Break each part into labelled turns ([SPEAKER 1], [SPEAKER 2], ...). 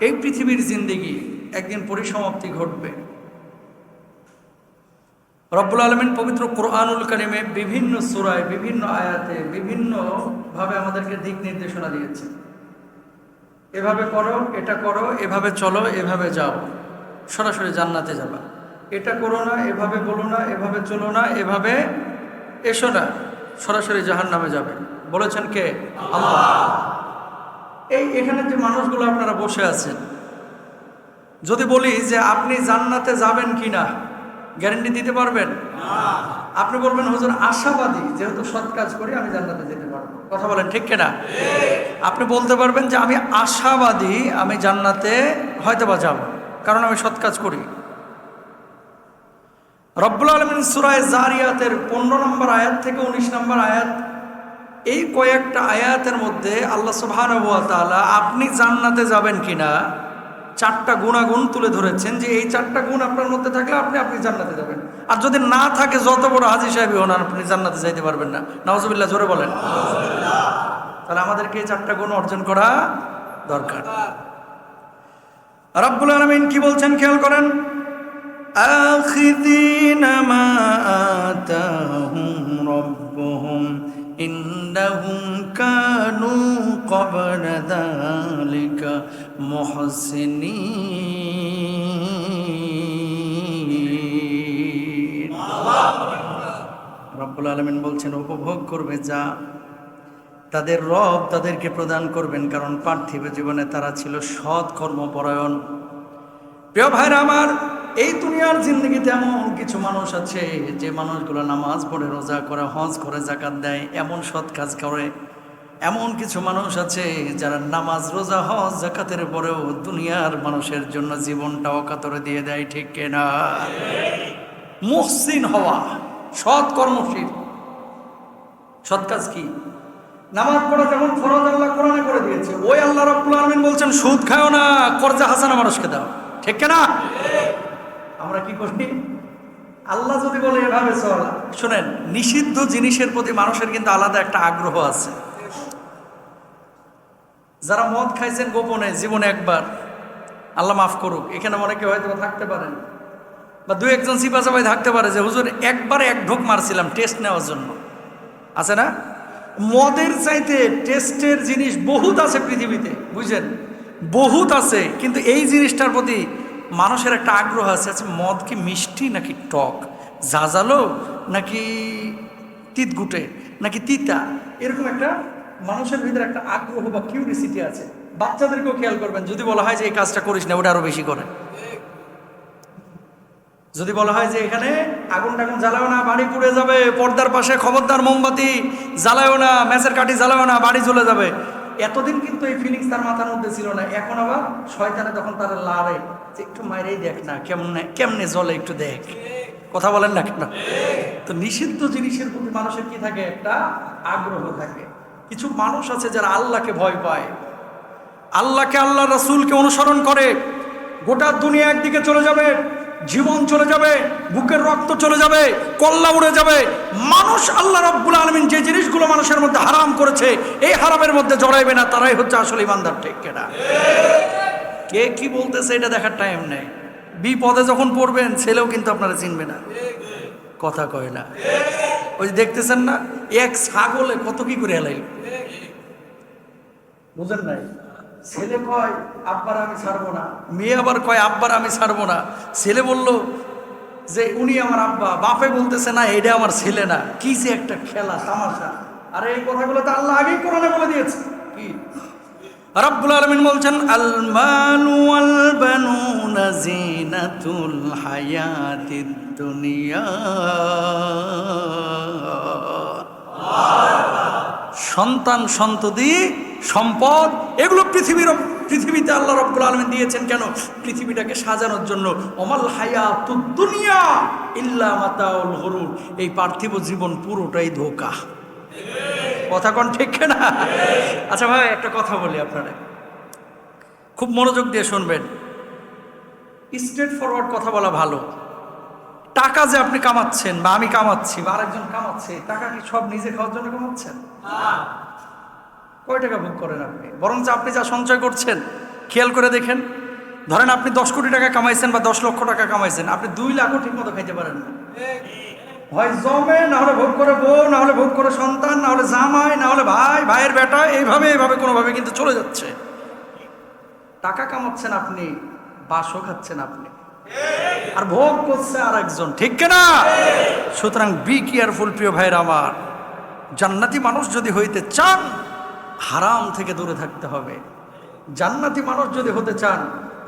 [SPEAKER 1] এই পৃথিবীর জিন্দেগি একদিন পরিসমাপ্তি ঘটবে। রব্বুল আলামিন পবিত্র কোরআনুল কারীমে বিভিন্ন সূরায় বিভিন্ন আয়াতে বিভিন্নভাবে আমাদেরকে দিক নির্দেশনা দিয়েছে। এভাবে করো, এটা করো, এভাবে চলো, এভাবে যাও, সরাসরি জান্নাতে যাবা। এটা করো না, এভাবে বলো না, এভাবে চলো না, এভাবে এসো না, সরাসরি জাহান্নামে যাবে। বলেছেন কে? আল্লাহ। এখানে যে মানুষগুলো আপনারা বসে আছেন, যদি বলি যে আপনি জান্নাতে যাবেন কিনা, গ্যারান্টি দিতে পারবেন? আপনি বলবেন হুজুর আশাবাদী, যেহেতু সৎ কাজ করি আমি জান্নাতে যেতে পারবো। কথা বলেন ঠিক কিনা? আপনি বলতে পারবেন যে আমি আশাবাদী, আমি জান্নাতে হয়তোবা যাব, কারণ আমি সৎ কাজ করি। রব্বুল আলামিন সূরা জারিয়াতের 15 নম্বর আয়াত থেকে 19 নম্বর আয়াত, এই কয়েকটা আয়াতের মধ্যে আল্লাহ সুবহানাহু ওয়া তাআলা আপনি জান্নাতে যাবেন কিনা 4টা গুণাগুণ তুলে ধরেছেন, যে এই 4টা গুণ আপনার মধ্যে থাকলে আপনি জান্নাতে যাবেন। আর যদি না থাকে, যত বড় হাজী সাহেবই হন, আপনি জান্নাতে যাইতে পারবেন না। নাউজুবিল্লাহ, জোরে বলেন। তাহলে আমাদেরকে এই 4টা গুণ অর্জন করা দরকার। রব্বুল আলামিন কি বলছেন খেয়াল করেন, আখিযিনা মা আতাহুম রাব্বুহুম ইন্নাহুম কানু ক্বাবলা যালিকা মুহসিনিন। রব্বুল আলামিন বলছেন উপভোগ করবে যা তাদের রব তাদেরকে প্রদান করবেন, কারণ পার্থিব জীবনে তারা ছিল সৎ কর্মপরায়ণ। প্রিয় ভাইরা আমার, এই দুনিয়ার জিন্দগিতে এমন কিছু মানুষ আছে যে মানুষগুলো নামাজ পড়ে, রোজা করে, হজ করে, যাকাত দেয়, এমন সৎ কাজ করে। এমন কিছু মানুষ আছে যারা নামাজ, রোজা, হজ, যাকাতের পরেও দুনিয়ার মানুষের জন্য জীবনটা অকাতরে দিয়ে দেয়। ঠিক কিনা? মুহসিন হওয়া, সৎ কর্মশীল। সৎ কাজ কি? নামাজ পড়া যেমন ফরজ আল্লাহ কোরআনে করে দিয়েছে, ওই আল্লাহ রাব্বুল আলামিন বলছেন সুদ খাও না, কর্জা হাসানা মানুষকে দাও। ঠিক কিনা? আমরা কি করি? আল্লাহ যদি বলে এভাবে চল। শোনেন, নিষিদ্ধ জিনিসের প্রতি মানুষের কিন্তু আলাদা একটা আগ্রহ আছে। যারা মদ খাইছেন গোপনে জীবনে একবার, আল্লাহ মাফ করুক, এখানে অনেকে হয়তো থাকতে পারেন, বা 2-1 জন সিপাচাবাই থাকতে পারে যে হুজুর একবার 1 ঢোক মারছিলাম টেস্ট নেওয়ার জন্য। আছে না? মদের চাইতে টেস্টের জিনিস বহুত আছে পৃথিবীতে, বুঝছেন? বহুত আছে, কিন্তু এই জিনিসটার প্রতি মানুষের একটা আগ্রহ আছে। আচ্ছা, মদ কি মিষ্টি নাকি টক, ঝাঁঝালো নাকি তিতগুটে নাকি তিতা, এরকম একটা মানুষের ভিতরে একটা আগ্রহ বা কিউরিসিটি আছে। বাচ্চাদেরকেও খেয়াল করবেন, যদি বলা হয় যে এই কাজটা করিস না, ওটা আরো বেশি করে। যদি বলা হয় যে এখানে আগুন টাগুন জ্বালাও না, বাড়ি পুড়ে যাবে, পর্দার পাশে খবরদার মোমবাতি জ্বালাও না, ম্যাচের কাঠি জ্বালাও না, বাড়ি জ্বলে যাবে। এতদিন কিন্তু এই ফিলিংস তার মাথার মধ্যে ছিল না। এখন আবার শয়তানে তখন তার লাড়ে যে একটু মাইরেই দেখ না, কেমনে কেমনে জ্বলে, একটু দেখ। কথা বলেন না কেন? তো নিষিদ্ধ জিনিসের প্রতি মানুষের কি থাকে? একটা আগ্রহ থাকে। কিছু মানুষ আছে যারা আল্লাহকে ভয় পায়, আল্লাহকে, আল্লাহ রাসূলকে অনুসরণ করে। গোটা দুনিয়া একদিকে চলে যাবে, জীবন চলে যাবে, বুকের রক্ত চলে যাবে, কল্লা উড়ে যাবে, মানুষ আল্লাহ রাব্বুল আলামিন যে জিনিসগুলো মানুষের মধ্যে হারাম করেছে, এই হারামের মধ্যে জড়াইবে না, তারাই হচ্ছে আসলে ইমানদার। ঠিক কিনা? কে কি বলতেছে এটা দেখার টাইম নেই। বিপদে যখন পড়বেন, ছেলেও কিন্তু আপনারা চিনবে না, কথা কয় না। ওই যে দেখতেছেন না, এক ছাগলে কত কি করে হেলাইল, বুঝেন নাই? ছেলে কয় আব্বার আমি ছাড়বো না, মেয়ে আবার কয় আব্বার আমি ছাড়বো না। ছেলে বলল যে উনি আমার আব্বা, বাপে বলতেছে না এটা আমার ছেলে না। কি যে একটা খেলা তামাশা! আর এই কথাগুলো তো আল্লাহ আগেই কোরআনে বলে দিয়েছে। কি রব্বুল আলামিন বলছেন, আল মালু ওয়াল বানুনা জিনাতুল হায়াতিদ দুনিয়া। সন্তান, সন্ততি, সম্পদ, এগুলো পৃথিবীতে আল্লাহ রাব্বুল আলামিন দিয়েছেন কেন? পৃথিবীটাকে সাজানোর জন্য। ওমাল হায়াতুদ দুনিয়া ইল্লা মাতাউল গুরুর। এই পার্থিব জীবন পুরোটাই ধোঁকা। কথা কোন ঠিক না? আচ্ছা ভাই, একটা কথা বলি আপনারা, খুব মনোযোগ দিয়ে শুনবেন। স্ট্রেট ফরওয়ার্ড কথা বলা ভালো। টাকা যে আপনি কামাচ্ছেন, বা আমি কামাচ্ছি, বা আরেকজন কামাচ্ছে, টাকা কি সব নিজে খাওয়ার জন্য কামাচ্ছেন? কয় টাকা ভোগ করেন আপনি? বরং যে আপনি যা সঞ্চয় করছেন, খেয়াল করে দেখেন, ধরেন আপনি 10 কোটি টাকা কামাইছেন বা 10 লক্ষ টাকা কামাইছেন, আপনি 2 লাখও ঠিক মতো খাইতে পারেন না। হয় জমে, না হলে ভোগ করে বউ, না হলে ভোগ করে সন্তান, না হলে জামাই, না হলে ভাই, ভাইয়ের বেটা, এইভাবে কোনোভাবে কিন্তু চলে যাচ্ছে। টাকা কামাচ্ছেন আপনি, বাসও খাচ্ছেন আপনি, আর ভোগ করছে আর একজন, ঠিক কিনা? সুতরাং বি কেয়ারফুল প্রিয় ভাইয়ের আমার। জান্নাতি মানুষ যদি হইতে চান, হারাম থেকে দূরে থাকতে হবে। জান্নাতি মানুষ যদি হতে চান,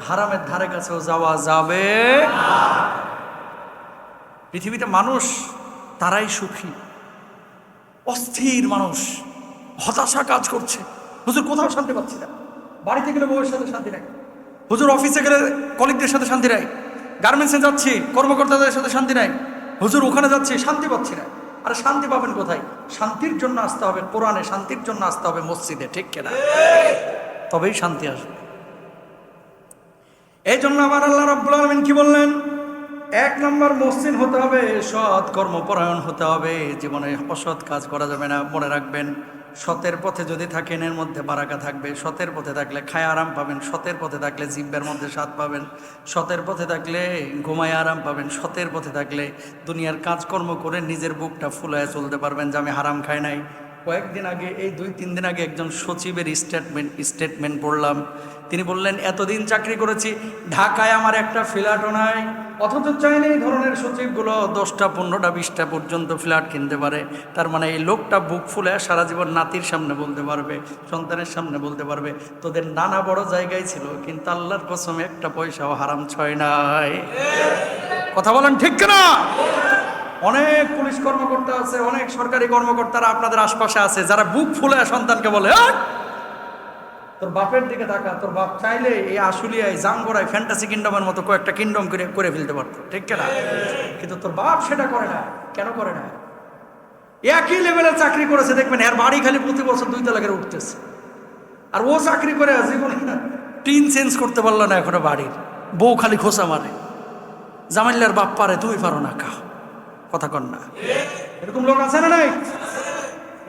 [SPEAKER 1] হারামের ধারে কাছেও যাওয়া যাবে না। পৃথিবীতে মানুষ তারাই সুখী, অস্থির মানুষ, হতাশা কাজ করছে। হুজুর কোথাও শান্তি পাচ্ছি না, বাড়িতে গেলে বউয়ের সাথে শান্তি নাই, হুজুর অফিসে গেলে কলিগদের সাথে শান্তি নাই, গার্মেন্টসে যাচ্ছি কর্মকর্তাদের সাথে শান্তি নাই, হুজুর ওখানে যাচ্ছি শান্তি পাচ্ছি না। আরে শান্তি পাবেন কোথায়? শান্তির জন্য আসতে হবে কোরআনে, শান্তির জন্য আসতে হবে মসজিদে, ঠিক কিনা? তবেই শান্তি আসবে। এই জন্য আমার আল্লাহ রাব্বুল আলামিন কি বললেন? 1 নম্বর মসজিদ হতে হবে, সৎ কর্মপরায়ণ হতে হবে, জীবনে অসৎ কাজ করা যাবে না। মনে রাখবেন, সতের পথে যদি থাকেন এর মধ্যে বারাকা থাকবে। সতের পথে থাকলে খায় আরাম পাবেন, সতের পথে থাকলে জিহ্বার মধ্যে স্বাদ পাবেন, সতের পথে থাকলে ঘুমায় আরাম পাবেন, সতের পথে থাকলে দুনিয়ার কাজকর্ম করে নিজের বুকটা ফুলায় চলতে পারবেন যে আমি হারাম খাই নাই। কয়েকদিন আগে, এই 2-3 দিন আগে একজন সচিবের স্টেটমেন্ট পড়লাম। তিনি বললেন, এতদিন চাকরি করেছি, ঢাকায় আমার একটা ফ্ল্যাটও নাই। অথচ চাইলে এই ধরনের সচিবগুলো 10টা 15টা 20টা পর্যন্ত ফ্ল্যাট কিনতে পারে। তার মানে এই লোকটা বুক ফুলে সারা জীবন নাতির সামনে বলতে পারবে, সন্তানের সামনে বলতে পারবে, তোদের নানা বড় জায়গায় ছিল, কিন্তু আল্লাহর কসম একটা পয়সাও হারাম ছয় নাই। কথা বলেন ঠিক কিনা? অনেক পুলিশ কর্মকর্তা আছে, অনেক সরকারি কর্মকর্তারা আপনাদের আশপাশে আছে, যারা বুক ফুলে সন্তানকে বলে, তোর বাপের দিকে তাকা, তোর বাপ চাইলে এই আশুলিয়ায়, জামগড়ায়, ফ্যান্টাসি কিংডমের মতো কয়েকটা কিংডম করে ফেলতে পারতো, ঠিক কিনা? কিন্তু তোর বাপ সেটা করে না। কেন করে না? একই লেভেলের চাকরি করেছে, দেখবেন এর বাড়ি খালি প্রতি বছর 2 তলা করে উঠতেছে, আর ও চাকরি করে জীবনে টিন চেঞ্জ করতে পারলো না এখনো বাড়ির, বউ খালি খোঁচা মারে। জামাইল্লার বাপ পারে, তুমি পারো না, কা কথা কর না। এরকম লোক আছে না নাই?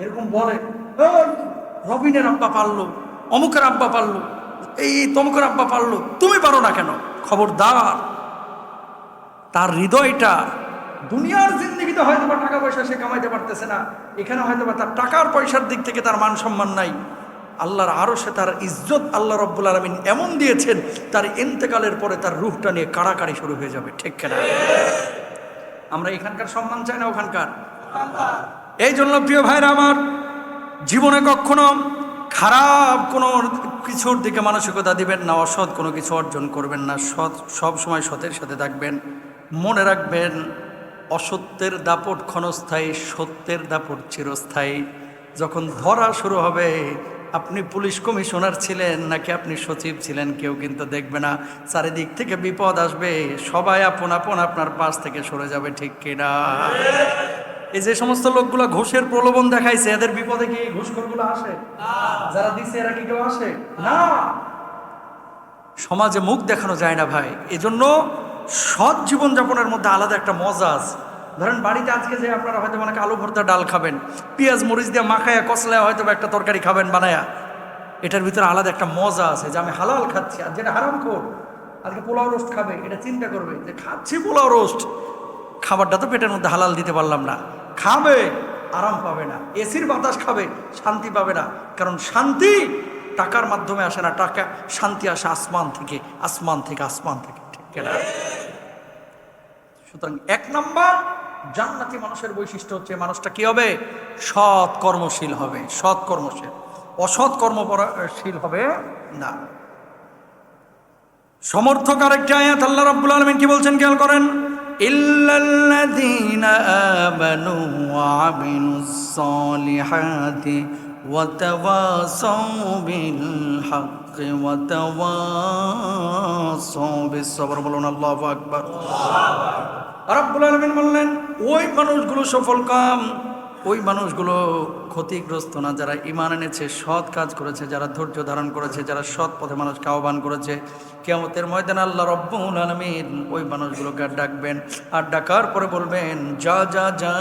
[SPEAKER 1] এরকম বলে, রবিনের আব্বা পারলো, অমুকের আব্বা পারলো, এই তমুকের আব্বা পারলো, তুমি পারো না কেন? খবরদার। তার হৃদয়টা দুনিয়ার জিন্দেগিতে হয়তো বা টাকা পয়সা সে কামাইতে পারতেছে না, এখানে হয়তো বা তার টাকার পয়সার দিক থেকে তার মান সম্মান নাই। আল্লাহর আরশে তার ইজ্জত আল্লাহ রাব্বুল আলামিন এমন দিয়েছেন, তার ইন্তেকালের পরে তার রূহটা নিয়ে কাড়াকাড়ি শুরু হয়ে যাবে, ঠিক কিনা? আমরা এখানকার সম্মান চাই না ওখানকার? এই জন্য প্রিয় ভাইরা আমার, জীবনে কখনো খারাপ কোনো কিছুর দিকে মানসিকতা দিবেন না, অসৎ কোনো কিছু অর্জন করবেন না, সব সময় সতের সাথে থাকবেন। মনে রাখবেন, অসত্যের দাপট ক্ষণস্থায়ী, সত্যের দাপট চিরস্থায়ী। যখন ধরা শুরু হবে, আপনি পুলিশ কমিশনার ছিলেন নাকি আপনি সচিব ছিলেন, কেউ কিন্তু দেখবে না। চারিদিক থেকে বিপদ আসবে, সবাই আপন আপন আপনার পাশ থেকে সরে যাবে, ঠিক কিনা? এই যে সমস্ত লোকগুলো ঘুষের প্রলোভন দেখাইছে, এদের বিপদে কি ঘুষখোরগুলো আসে? যারা দিচ্ছে এরা কি কেউ আসে? না। সমাজে মুখ দেখানো যায় না ভাই। এজন্য সৎ জীবনযাপনের মধ্যে আলাদা একটা মজা আছে। ধরেন বাড়িতে আজকে যে আপনারা হয়তো অনেক আলু ভর্তা ডাল খাবেন, পেঁয়াজ মরিচ দিয়ে মাখায়া কষলায় হয়তো একটা তরকারি খাবেন বানায়া, এটার ভিতরে আলাদা একটা মজা আছে যে আমি হালাল খাচ্ছি। আর যেটা হারামখোর আজকে পোলাও রোস্ট খাবে, এটা চিন্তা করবে যে খাচ্ছি পোলাও রোস্ট, খাবারটা তো পেটের মধ্যে হালাল দিতে পারলাম না। খাবে, আরাম পাবে না, এসির বাতাস খাবে, শান্তি পাবে না। কারণ শান্তি টাকার মাধ্যমে আসে না, টাকা শান্তি আসে আসমান থেকে, আসমান থেকে, আসমান থেকে, ঠিক না? সুতরাং 1 নম্বর জান্নাতি মানুষের বৈশিষ্ট্য হচ্ছে, মানুষটা কি হবে? সৎ কর্মশীল হবে, সৎ কর্মশীল, অসৎ কর্মশীল হবে না। সমর্থক আরেকটি আয়াত আল্লাহ রাব্বুল আলামিন কি বলছেন খেয়াল করেন, ইল্লাল্লাযীনা আমানু ওয়া আমিলুস সালিহাতি ওয়া তাওয়াসাউ বিল হাক্কি ওয়া তাওয়াসাউ বিস সবর। বলুন আল্লাহু আকবার। রাব্বুল আলামিন বললেন, ওই মানুষগুলো সফলকাম, ওই মানুষগুলো ক্ষতিগ্রস্ত না যারা ঈমান এনেছে, সৎ কাজ করেছে, যারা ধৈর্য ধারণ করেছে, যারা সৎ পথে মানুষকে আহ্বান করেছে। কিয়ামতের ময়দানে আল্লাহ রাব্বুল আলামিন ওই মানুষগুলোকে ডাকবেন, আর ডাকার পরে বলবেন, যা যা যা,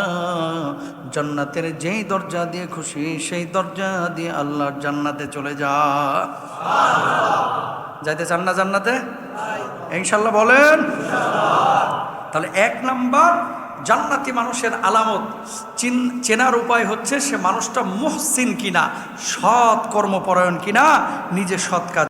[SPEAKER 1] জান্নাতের যেই দরজা দিয়ে খুশি সেই দরজা দিয়ে আল্লাহর জান্নাতে চলে যা। যাইতে চান না জান্নাতে? ইনশাল্লাহ বলেন। তাহলে এক নাম্বার জান্নাতি মানুষের আলামত চেনার উপায় হচ্ছে সে মানুষটা মুহসিন কিনা, সৎ কর্মপরায়ণ কিনা, নিজে সৎ কাজ